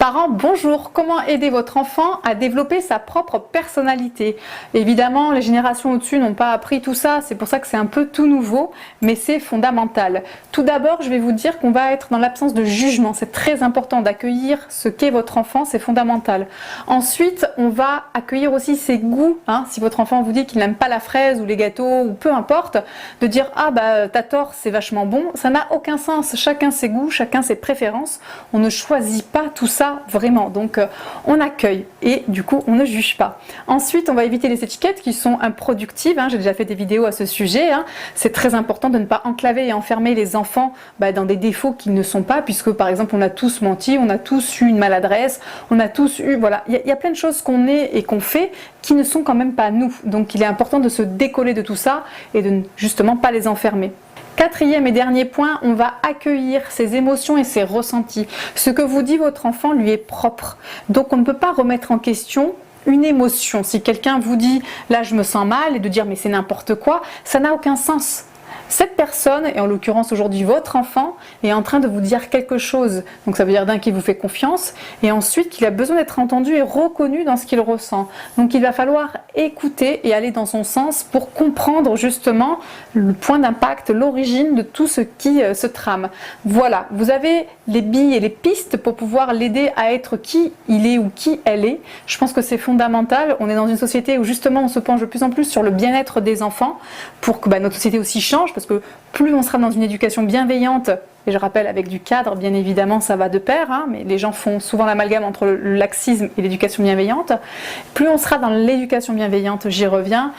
Parents, bonjour! Comment aider votre enfant à développer sa propre personnalité? Évidemment, les générations au-dessus n'ont pas appris tout ça, c'est pour ça que c'est un peu tout nouveau, mais c'est fondamental. Tout d'abord, je vais vous dire qu'on va être dans l'absence de jugement. C'est très important d'accueillir ce qu'est votre enfant, c'est fondamental. Ensuite, on va accueillir aussi ses goûts. Si votre enfant vous dit qu'il n'aime pas la fraise ou les gâteaux, ou peu importe, de dire « Ah bah t'as tort, c'est vachement bon », ça n'a aucun sens. Chacun ses goûts, chacun ses préférences. On ne choisit pas tout ça vraiment, donc on accueille et du coup on ne juge pas. Ensuite, on va éviter les étiquettes qui sont improductives. J'ai déjà fait des vidéos à ce sujet. C'est très important de ne pas enclaver et enfermer les enfants dans des défauts qu'ils ne sont pas, puisque par exemple on a tous menti, on a tous eu une maladresse, on a tous eu, voilà, il y a plein de choses qu'on est et qu'on fait qui ne sont quand même pas nous. Donc il est important de se décoller de tout ça et de justement pas les enfermer. Quatrième et dernier point, on va accueillir ses émotions et ses ressentis. Ce que vous dit votre enfant lui est propre. Donc on ne peut pas remettre en question une émotion. Si quelqu'un vous dit « là je me sens mal » et de dire « mais c'est n'importe quoi », ça n'a aucun sens. Cette personne, et en l'occurrence aujourd'hui votre enfant, est en train de vous dire quelque chose. Donc ça veut dire d'un qu'il vous fait confiance et ensuite qu'il a besoin d'être entendu et reconnu dans ce qu'il ressent. Donc il va falloir écouter et aller dans son sens pour comprendre justement le point d'impact, l'origine de tout ce qui se trame. Voilà, vous avez les billes et les pistes pour pouvoir l'aider à être qui il est ou qui elle est. Je pense que c'est fondamental. On est dans une société où justement on se penche de plus en plus sur le bien-être des enfants pour que notre société aussi change, parce que plus on sera dans une éducation bienveillante, et je rappelle avec du cadre, bien évidemment ça va de pair, mais les gens font souvent l'amalgame entre le laxisme et l'éducation bienveillante, plus on sera dans l'éducation bienveillante, j'y reviens,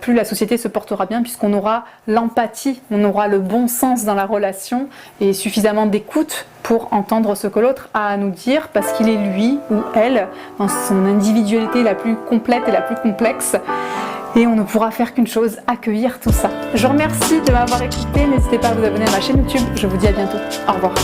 plus la société se portera bien, puisqu'on aura l'empathie, on aura le bon sens dans la relation et suffisamment d'écoute pour entendre ce que l'autre a à nous dire, parce qu'il est lui ou elle dans son individualité la plus complète et la plus complexe. Et on ne pourra faire qu'une chose, accueillir tout ça. Je vous remercie de m'avoir écouté, n'hésitez pas à vous abonner à ma chaîne YouTube, je vous dis à bientôt, au revoir.